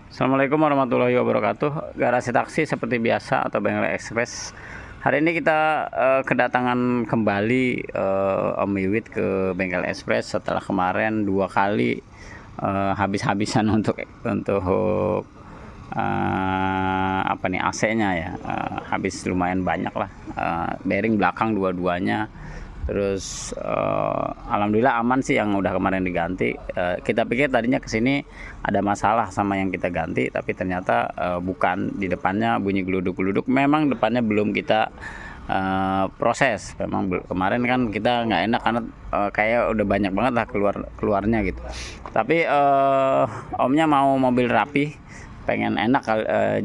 Assalamualaikum warahmatullahi wabarakatuh. Garasi taksi seperti biasa atau Bengkel Express. Hari ini kita kedatangan kembali Om Wiwit ke Bengkel Express setelah kemarin 2 kali habis-habisan untuk apa nih AC-nya ya. Habis lumayan banyak lah. Bearing belakang dua-duanya. Terus alhamdulillah aman sih yang udah kemarin diganti. Kita pikir tadinya kesini ada masalah sama yang kita ganti, tapi ternyata bukan. Di depannya bunyi geluduk-geluduk. Memang depannya belum kita proses. Memang kemarin kan kita nggak enak karena kayak udah banyak banget lah keluarnya gitu. Tapi omnya mau mobil rapi, pengen enak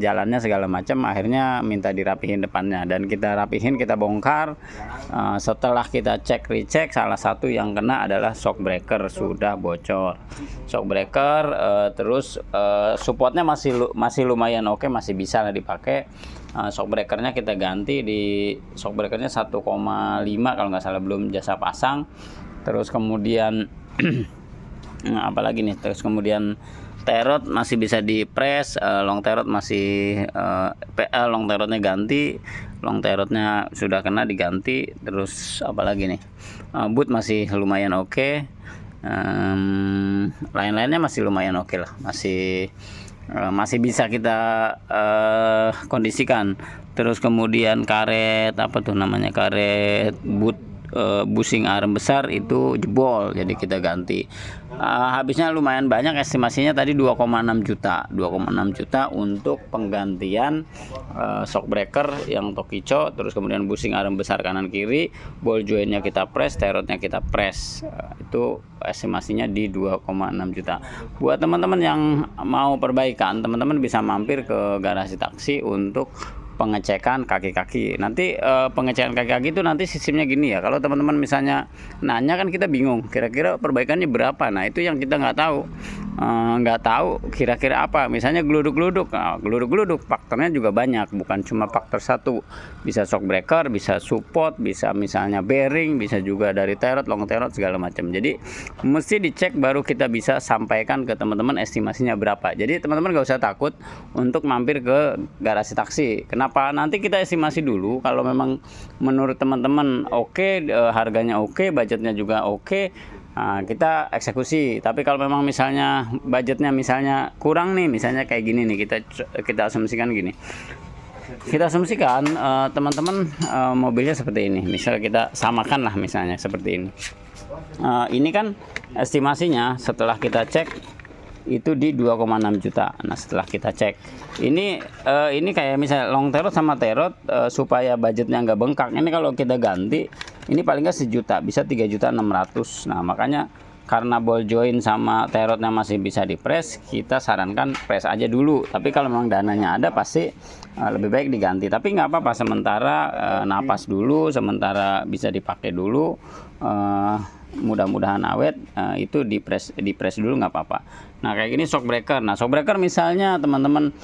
jalannya segala macam, akhirnya minta dirapihin depannya, dan kita rapihin, kita bongkar. Setelah kita cek recheck, salah satu yang kena adalah shock breaker sudah bocor. Shock breaker terus supportnya masih lumayan oke, masih bisa lah dipakai. Shock breakernya kita ganti, di shock breakernya 1,5 kalau nggak salah, belum jasa pasang. Terus kemudian apalagi nih, terus kemudian terot masih bisa dipres, long terot masih long terotnya ganti, long terotnya sudah kena diganti. Terus apalagi nih, boot masih lumayan oke, lain-lainnya masih lumayan oke lah, masih bisa kita kondisikan. Terus kemudian karet apa tuh namanya, karet boot busing arm besar itu jebol, jadi kita ganti. Habisnya lumayan banyak, estimasinya tadi 2,6 juta untuk penggantian shock breaker yang Tokico. Terus kemudian busing arm besar kanan kiri, ball jointnya kita press, terotnya kita press. Itu estimasinya di 2,6 juta. Buat teman-teman yang mau perbaikan, teman-teman bisa mampir ke garasi taksi untuk pengecekan kaki-kaki. Nanti pengecekan kaki-kaki itu nanti sistemnya gini ya. Kalau teman-teman misalnya nanya kan kita bingung, kira-kira perbaikannya berapa. Nah itu yang kita nggak tahu kira-kira apa. Misalnya geluduk-geluduk, geluduk-geluduk faktornya juga banyak, bukan cuma faktor satu. Bisa shock breaker, bisa support, bisa misalnya bearing, bisa juga dari terot, long terot segala macam. Jadi mesti dicek baru kita bisa sampaikan ke teman-teman estimasinya berapa. Jadi teman-teman nggak usah takut untuk mampir ke garasi taksi. Kenapa? Nanti kita estimasi dulu. Kalau memang menurut teman-teman oke, harganya oke, budgetnya juga oke, kita eksekusi. Tapi kalau memang misalnya budgetnya misalnya kurang nih, misalnya kayak gini nih, kita asumsikan gini. Kita asumsikan teman-teman mobilnya seperti ini. Misal kita samakan lah misalnya seperti ini. Ini kan estimasinya setelah kita cek itu di 2,6 juta. Nah setelah kita cek ini kayak misalnya long terot sama terot, supaya budgetnya nggak bengkak, ini kalau kita ganti ini paling nggak sejuta, bisa 3.600.000. Nah makanya karena ball joint sama terotnya masih bisa dipres, kita sarankan press aja dulu. Tapi kalau memang dananya ada, pasti lebih baik diganti. Tapi nggak apa-apa, sementara napas dulu, sementara bisa dipakai dulu. Mudah-mudahan awet, itu dipres dulu nggak apa-apa. Nah kayak gini shock breaker. Nah shock breaker misalnya teman-teman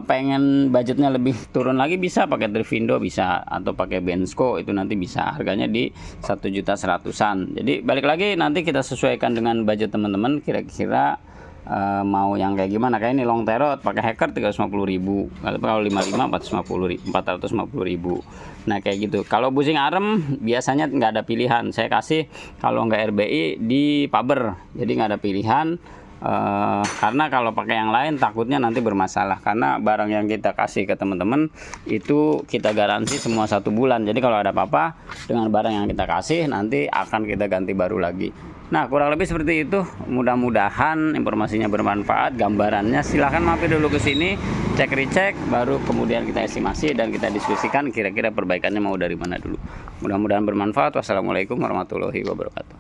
pengen budgetnya lebih turun lagi, bisa pakai Trivindo bisa, atau pakai Bensco, itu nanti bisa, harganya di 1.100.000-an. Jadi balik lagi nanti kita sesuaikan dengan budget teman-teman, kira-kira mau yang kayak gimana. Kayak ini long terot pakai hacker 350.000, kalau 55 450.000. Nah kayak gitu. Kalau busing arm biasanya nggak ada pilihan, saya kasih kalau nggak RBI di Faber, jadi nggak ada pilihan. Karena kalau pakai yang lain takutnya nanti bermasalah, karena barang yang kita kasih ke teman-teman itu kita garansi semua 1 bulan. Jadi kalau ada apa-apa dengan barang yang kita kasih, nanti akan kita ganti baru lagi. Nah kurang lebih seperti itu. Mudah-mudahan informasinya bermanfaat. Gambarannya silahkan mampir dulu ke sini, cek recheck, baru kemudian kita estimasi dan kita diskusikan kira-kira perbaikannya mau dari mana dulu. Mudah-mudahan bermanfaat. Wassalamualaikum warahmatullahi wabarakatuh.